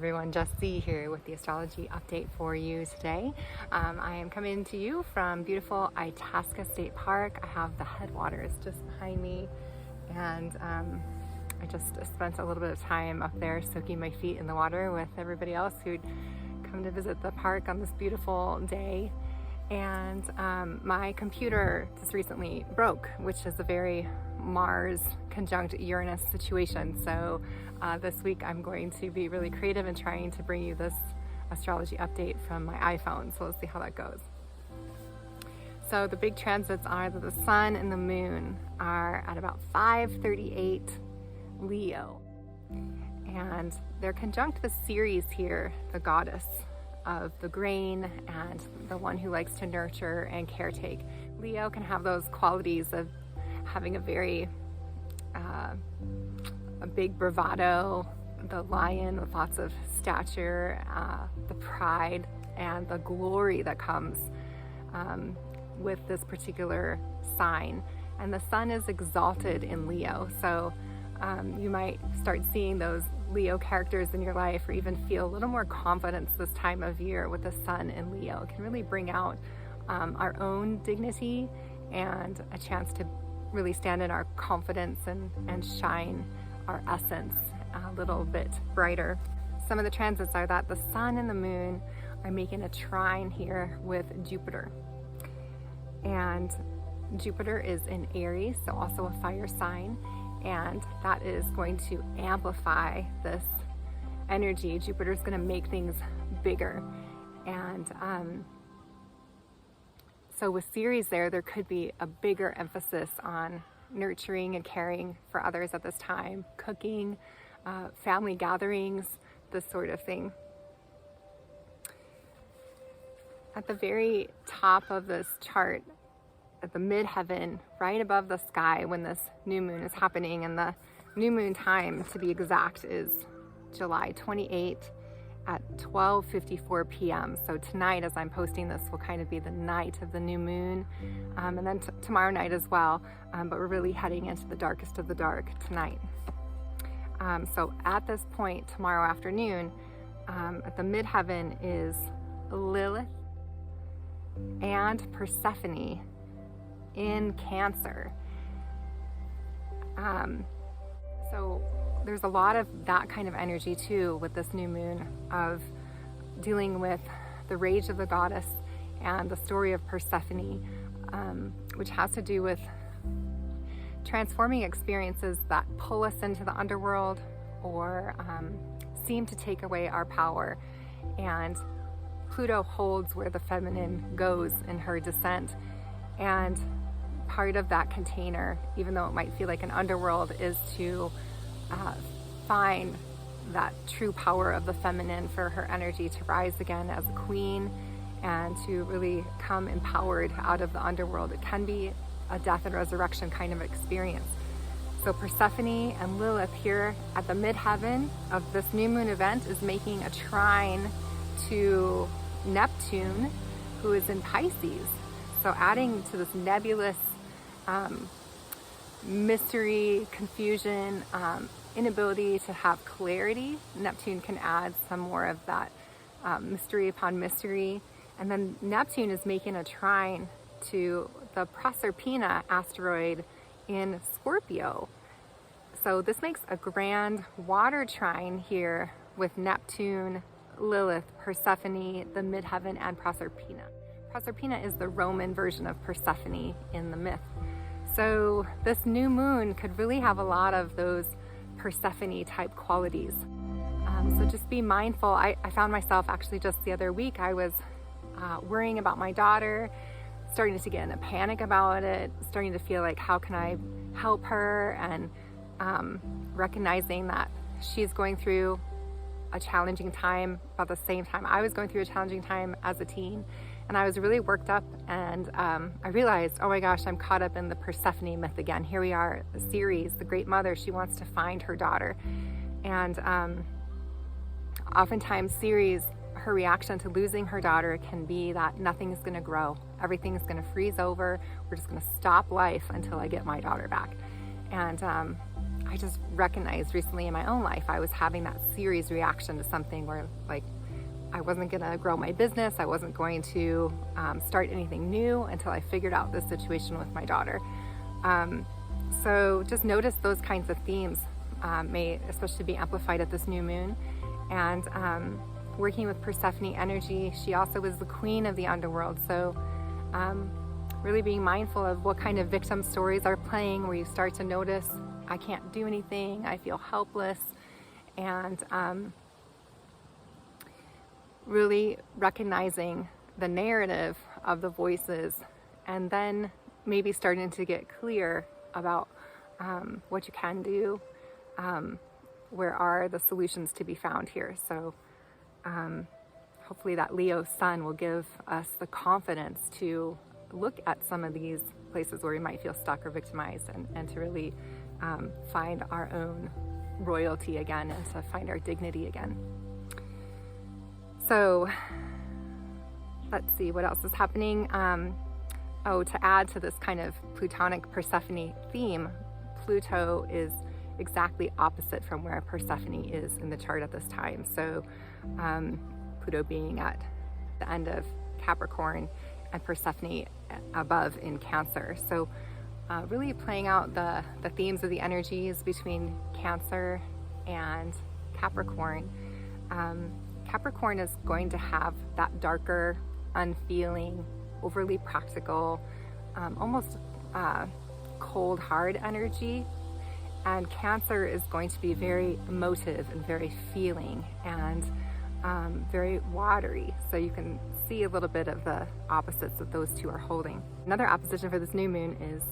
everyone, Jess here with the astrology update for you today. I am coming to you from beautiful Itasca State Park. I have the headwaters just behind me, and I just spent a little bit of time up there soaking my feet in the water with everybody else who'd come to visit the park on this beautiful day. And my computer just recently broke, which is a very Mars conjunct Uranus situation. So this week I'm going to be really creative in trying to bring you this astrology update from my iPhone. So let's see how that goes. So the big transits are that the sun and the moon are at about 5:38 Leo. And they're conjunct the Ceres here, the goddess of the grain and the one who likes to nurture and caretake. Leo can have those qualities of having a very a big bravado, the lion with lots of stature, the pride and the glory that comes with this particular sign. And the sun is exalted in Leo, so you might start seeing those Leo characters in your life, or even feel a little more confidence this time of year with the sun in Leo. It can really bring out our own dignity and a chance to really stand in our confidence and shine our essence a little bit brighter. Some of the transits are that the sun and the moon are making a trine here with Jupiter. And Jupiter is in Aries, so also a fire sign. And that is going to amplify this energy. Jupiter is going to make things bigger. And so with Ceres there could be a bigger emphasis on nurturing and caring for others at this time, cooking, family gatherings, this sort of thing. At the very top of this chart, at the midheaven, right above the sky when this new moon is happening, and the new moon time to be exact is July 28th at 12:54 p.m. So tonight, as I'm posting this, will kind of be the night of the new moon, and then tomorrow night as well, but we're really heading into the darkest of the dark tonight. So at this point tomorrow afternoon, at the midheaven is Lilith and Persephone in Cancer. So there's a lot of that kind of energy too with this new moon, of dealing with the rage of the goddess and the story of Persephone, which has to do with transforming experiences that pull us into the underworld or seem to take away our power. And Pluto holds where the feminine goes in her descent. And part of that container, even though it might feel like an underworld, is to find that true power of the feminine, for her energy to rise again as a queen and to really come empowered out of the underworld. It can be a death and resurrection kind of experience. So Persephone and Lilith here at the midheaven of this new moon event is making a trine to Neptune, who is in Pisces. So adding to this nebulous mystery, confusion, inability to have clarity, Neptune can add some more of that mystery upon mystery. And then Neptune is making a trine to the Proserpina asteroid in Scorpio. So this makes a grand water trine here with Neptune, Lilith, Persephone, the midheaven, and Proserpina. Proserpina is the Roman version of Persephone in the myth. So this new moon could really have a lot of those Persephone type qualities. So just be mindful. I found myself actually just the other week, I was worrying about my daughter, starting to get in a panic about it, starting to feel like, how can I help her? And recognizing that she's going through a challenging time about the same time I was going through a challenging time as a teen. And I was really worked up, and I realized, oh my gosh, I'm caught up in the Persephone myth again. Here we are, the Ceres, the great mother, she wants to find her daughter. And oftentimes Ceres, her reaction to losing her daughter can be that nothing is gonna grow. Everything is gonna freeze over. We're just gonna stop life until I get my daughter back. And I just recognized recently in my own life, I was having that series reaction to something where like I wasn't gonna grow my business. I wasn't going to start anything new until I figured out this situation with my daughter. So just notice those kinds of themes may especially be amplified at this new moon. And working with Persephone energy, she also is the queen of the underworld. So really being mindful of what kind of victim stories are playing, where you start to notice, I can't do anything, I feel helpless, and really recognizing the narrative of the voices, and then maybe starting to get clear about what you can do, where are the solutions to be found here. So hopefully that Leo sun will give us the confidence to look at some of these places where we might feel stuck or victimized, and to really find our own royalty again, and to find our dignity again. So let's see what else is happening. To add to this kind of Plutonic Persephone theme, Pluto is exactly opposite from where Persephone is in the chart at this time. So Pluto being at the end of Capricorn and Persephone above in Cancer. So really playing out the themes of the energies between Cancer and Capricorn. Capricorn is going to have that darker, unfeeling, overly practical, almost cold, hard energy. And Cancer is going to be very emotive and very feeling, and very watery. So you can see a little bit of the opposites that those two are holding. Another opposition for this new moon is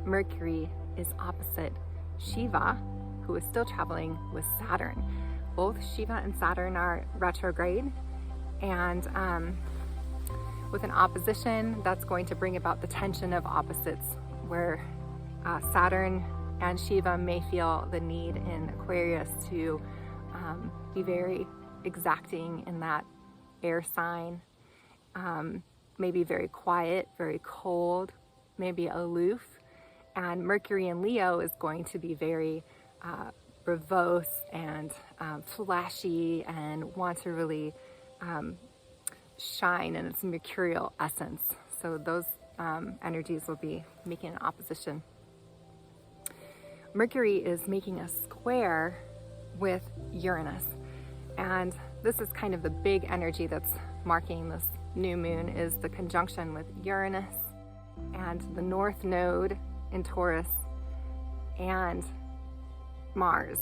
Mercury is opposite Shiva, who is still traveling with Saturn. Both Shiva and Saturn are retrograde, and with an opposition, that's going to bring about the tension of opposites, where Saturn and Shiva may feel the need in Aquarius to be very exacting in that air sign, maybe very quiet, very cold, maybe aloof. And Mercury in Leo is going to be very verbose and flashy, and want to really shine in its mercurial essence. So those energies will be making an opposition. Mercury is making a square with Uranus, and this is kind of the big energy that's marking this new moon, is the conjunction with Uranus and the North Node in Taurus and Mars.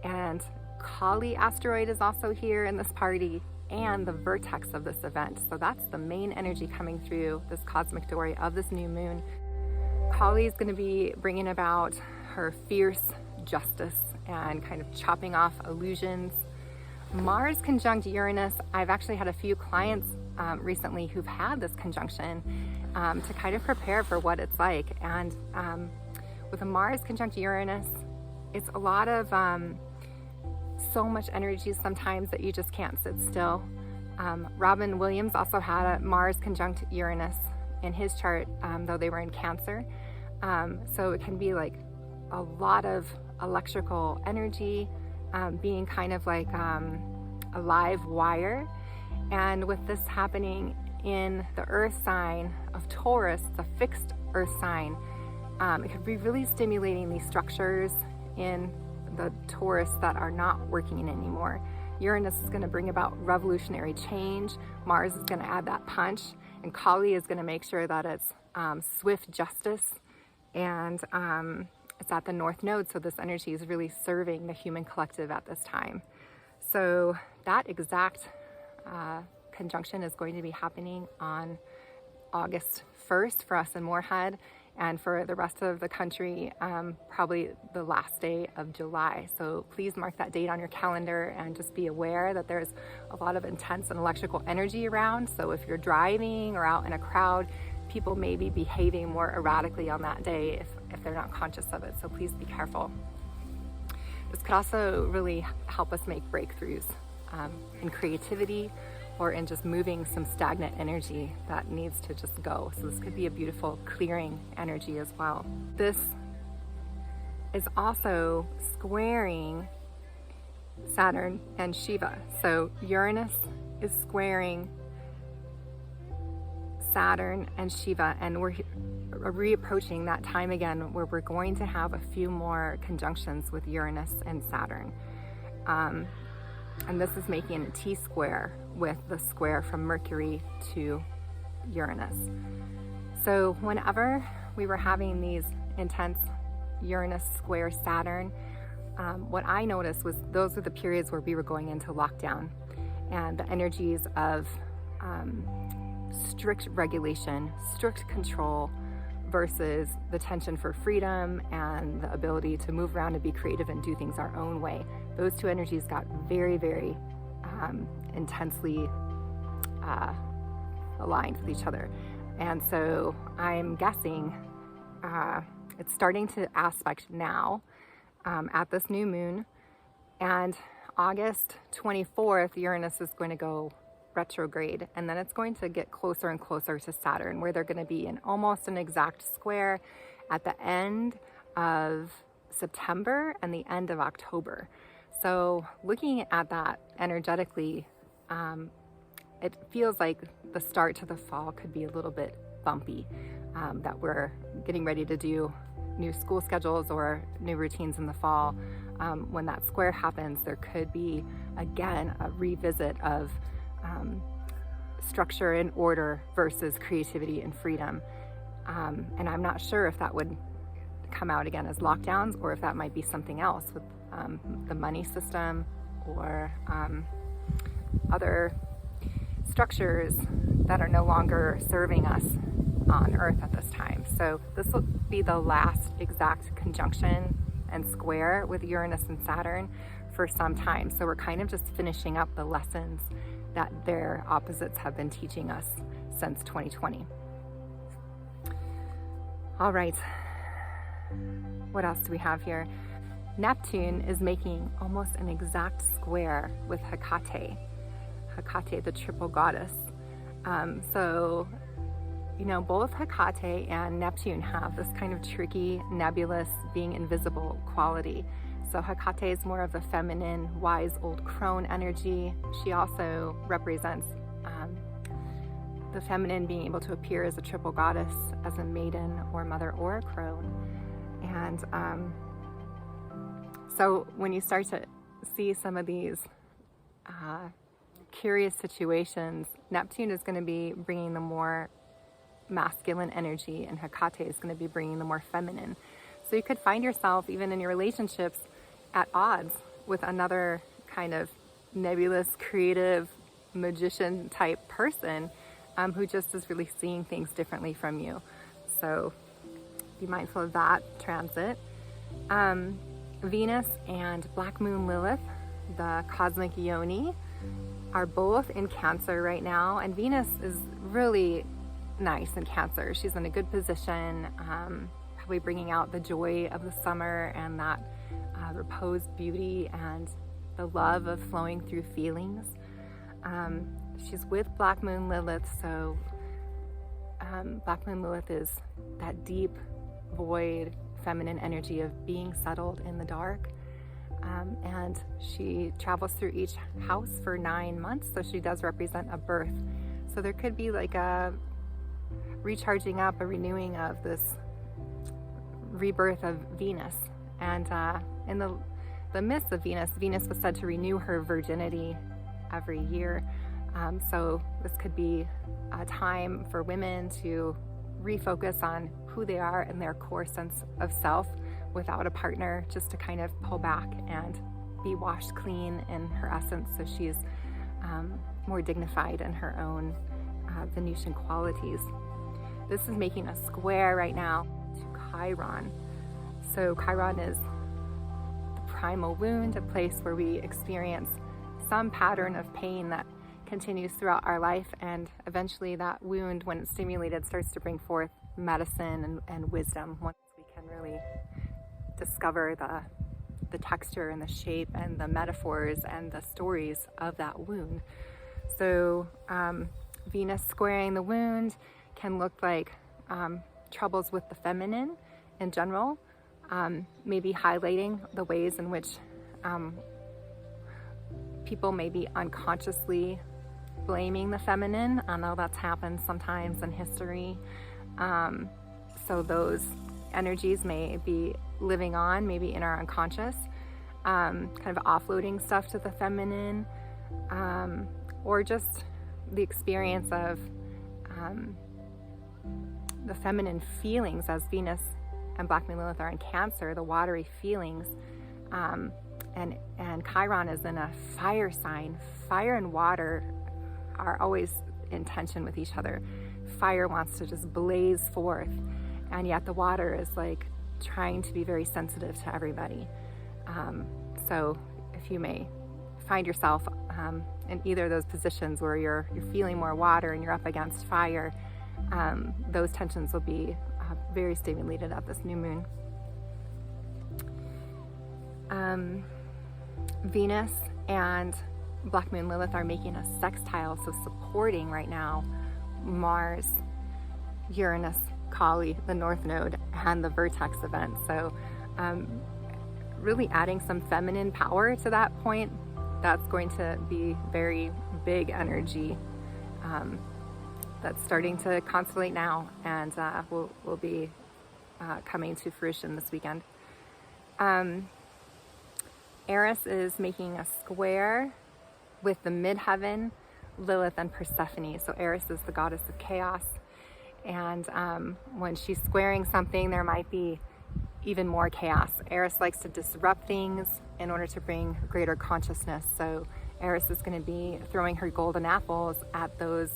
And Kali asteroid is also here in this party, and the vertex of this event. So that's the main energy coming through this cosmic dory of this new moon. Kali is going to be bringing about her fierce justice and kind of chopping off illusions. Mars conjunct Uranus, I've actually had a few clients recently who've had this conjunction to kind of prepare for what it's like. And with a Mars conjunct Uranus, it's a lot of so much energy sometimes that you just can't sit still. Robin Williams also had a Mars conjunct Uranus in his chart, though they were in Cancer. So it can be like a lot of electrical energy, being kind of like a live wire. And with this happening in the earth sign of Taurus, the fixed earth sign, it could be really stimulating these structures in the Taurus that are not working anymore. Uranus is going to bring about revolutionary change. Mars is going to add that punch, and Kali is going to make sure that it's swift justice, and it's at the North Node, so this energy is really serving the human collective at this time. So that exact conjunction is going to be happening on August 1st for us in Moorhead, and for the rest of the country, probably the last day of July. So please mark that date on your calendar, and just be aware that there's a lot of intense and electrical energy around. So if you're driving or out in a crowd, people may be behaving more erratically on that day if they're not conscious of it. So please be careful. This could also really help us make breakthroughs in creativity, or in just moving some stagnant energy that needs to just go. So this could be a beautiful clearing energy as well. This is also squaring Saturn and Shiva. So Uranus is squaring Saturn and Shiva, and we're reapproaching that time again where we're going to have a few more conjunctions with Uranus and Saturn. And this is making a T-square with the square from Mercury to Uranus. So whenever we were having these intense Uranus square Saturn, what I noticed was those were the periods where we were going into lockdown, and the energies of strict regulation, strict control versus the tension for freedom and the ability to move around and be creative and do things our own way. Those two energies got very, very intensely aligned with each other. And so I'm guessing it's starting to aspect now at this new moon. And August 24th, Uranus is going to go retrograde, and then it's going to get closer and closer to Saturn, where they're going to be in almost an exact square at the end of September and the end of October. So looking at that energetically, it feels like the start to the fall could be a little bit bumpy, that we're getting ready to do new school schedules or new routines in the fall. When that square happens, there could be, again, a revisit of structure and order versus creativity and freedom. And I'm not sure if that would come out again as lockdowns or if that might be something else with the money system or other structures that are no longer serving us on Earth at this time. So this will be the last exact conjunction and square with Uranus and Saturn for some time. So we're kind of just finishing up the lessons that their opposites have been teaching us since 2020. All right, what else do we have here? Neptune is making almost an exact square with Hecate, the triple goddess. So, you know, both Hecate and Neptune have this kind of tricky, nebulous, being invisible quality. So Hecate is more of the feminine, wise old crone energy. She also represents the feminine being able to appear as a triple goddess, as a maiden or mother or a crone. And so when you start to see some of these curious situations, Neptune is going to be bringing the more masculine energy and Hecate is going to be bringing the more feminine. So you could find yourself, even in your relationships, at odds with another kind of nebulous, creative, magician type person who just is really seeing things differently from you. So be mindful of that transit. Venus and Black Moon Lilith, the cosmic yoni, are both in Cancer right now, and Venus is really nice in Cancer. She's in a good position, probably bringing out the joy of the summer and that reposed beauty and the love of flowing through feelings. She's with Black Moon Lilith, so Black Moon Lilith is that deep, void, feminine energy of being settled in the dark. And she travels through each house for 9 months, so she does represent a birth. So there could be like a recharging up, a renewing of this rebirth of Venus. And in the midst of Venus, Venus was said to renew her virginity every year. So this could be a time for women to refocus on who they are and their core sense of self without a partner, just to kind of pull back and be washed clean in her essence, so she's more dignified in her own Venusian qualities. This is making a square right now to Chiron. So Chiron is the primal wound, a place where we experience some pattern of pain that continues throughout our life, and eventually that wound, when it's stimulated, starts to bring forth medicine and wisdom once we can really discover the texture and the shape and the metaphors and the stories of that wound. So Venus squaring the wound can look like troubles with the feminine in general, maybe highlighting the ways in which people may be unconsciously blaming the feminine. I know that's happened sometimes in history. So those energies may be living on, maybe in our unconscious, kind of offloading stuff to the feminine, or just the experience of the feminine feelings, as Venus and Black Moon Lilith are in Cancer, the watery feelings, and Chiron is in a fire sign. Fire and water are always in tension with each other. Fire wants to just blaze forth, and yet the water is like trying to be very sensitive to everybody. So if you may find yourself in either of those positions where you're feeling more water and you're up against fire, those tensions will be very stimulated at this new moon. Venus and Black Moon Lilith are making a sextile, so supporting right now Mars, Uranus, Kali, the North Node, and the Vertex event. So really adding some feminine power to that point. That's going to be very big energy that's starting to constellate now, and will be coming to fruition this weekend. Eris is making a square with the midheaven, Lilith, and Persephone. So Eris is the goddess of chaos, and when she's squaring something, there might be even more chaos. Eris likes to disrupt things in order to bring greater consciousness. So Eris is going to be throwing her golden apples at those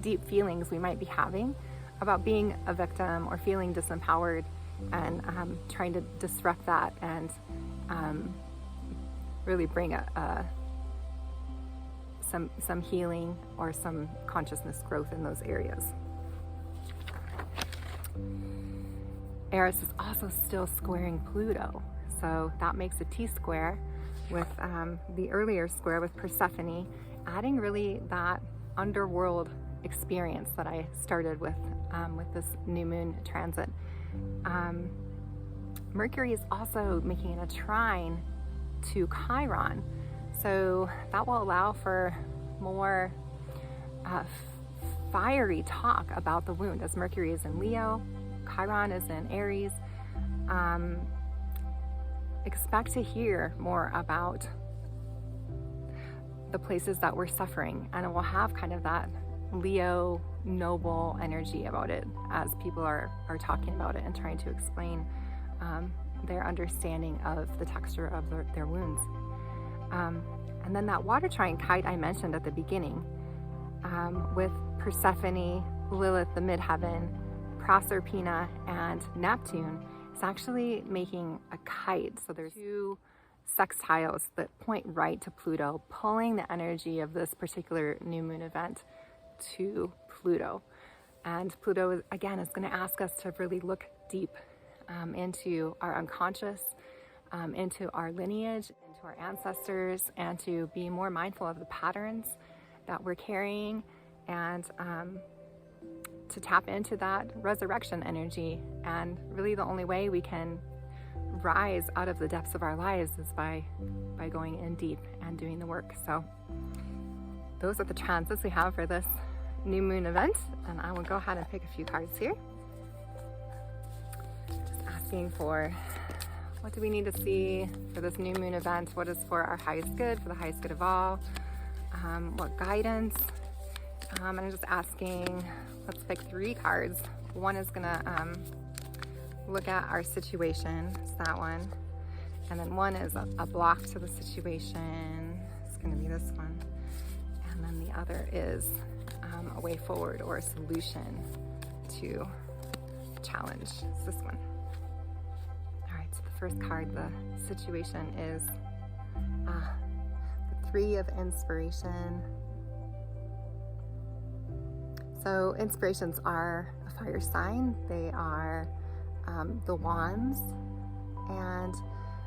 deep feelings we might be having about being a victim or feeling disempowered, and trying to disrupt that and really bring some healing or some consciousness growth in those areas. Eris is also still squaring Pluto, so that makes a T-square with the earlier square with Persephone, adding really that underworld experience that I started with this new moon transit. Mercury is also making a trine to Chiron, so that will allow for more fiery talk about the wound, as Mercury is in Leo, Chiron is in Aries. Expect to hear more about the places that we're suffering, and it will have kind of that Leo noble energy about it as people are talking about it and trying to explain their understanding of the texture of their wounds. And then that water trine kite I mentioned at the beginning, with Persephone, Lilith, the midheaven, Proserpina, and Neptune, is actually making a kite. So there's two sextiles that point right to Pluto, pulling the energy of this particular new moon event to Pluto. And Pluto, again, is going to ask us to really look deep into our unconscious, into our lineage, into our ancestors, and to be more mindful of the patterns that we're carrying, and to tap into that resurrection energy. And really the only way we can rise out of the depths of our lives is by going in deep and doing the work. So those are the transits we have for this new moon event, and I will go ahead and pick a few cards here. Just asking for, what do we need to see for this new moon event? What is for our highest good, for the highest good of all? What guidance? And I'm just asking, let's pick 3 cards. One is gonna look at our situation, it's that one. And then one is a block to the situation, it's gonna be this one. And then the other is a way forward or a solution to challenge, it's this one. All right, so the first card, the situation, is the 3 of Inspiration. So inspirations are a fire sign. They are the wands, and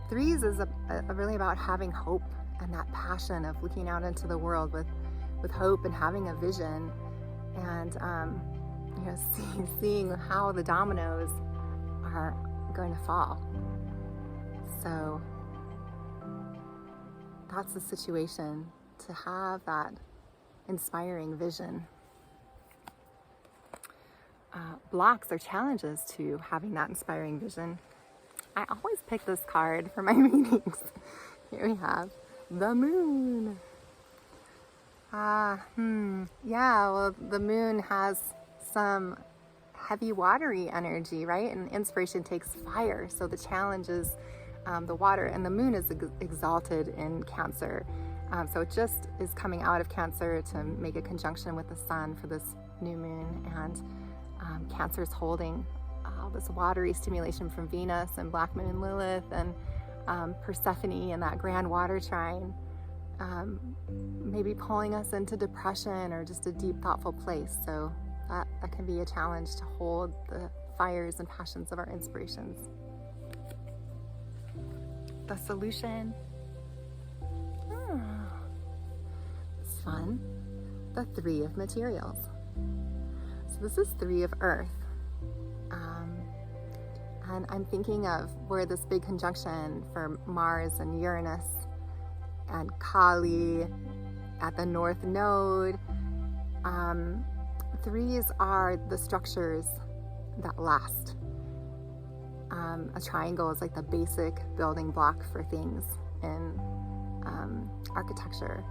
3s is really about having hope and that passion of looking out into the world with hope and having a vision, and seeing how the dominoes are going to fall. So that's the situation, to have that inspiring vision. Blocks or challenges to having that inspiring vision. I always pick this card for my readings. Here we have the moon. Yeah, well, the moon has some heavy watery energy, right? And inspiration takes fire. So the challenge is the water, and the moon is exalted in Cancer. So it just is coming out of Cancer to make a conjunction with the sun for this new moon. And Cancer is holding all this watery stimulation from Venus and Black Moon Lilith and Persephone in that grand water trine, maybe pulling us into depression or just a deep, thoughtful place. So that can be a challenge, to hold the fires and passions of our inspirations. The solution. It's fun. The Three of Materials. So this is Three of Earth. And I'm thinking of where this big conjunction for Mars and Uranus and Kali at the North Node. Threes are the structures that last. A triangle is like the basic building block for things in architecture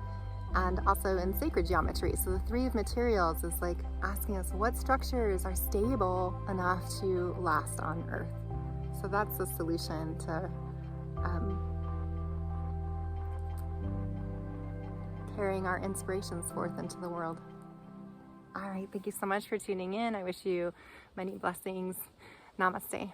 and also in sacred geometry. So the Three of Materials is like asking us what structures are stable enough to last on Earth. So that's the solution to carrying our inspirations forth into the world. All right, thank you so much for tuning in. I wish you many blessings. Namaste.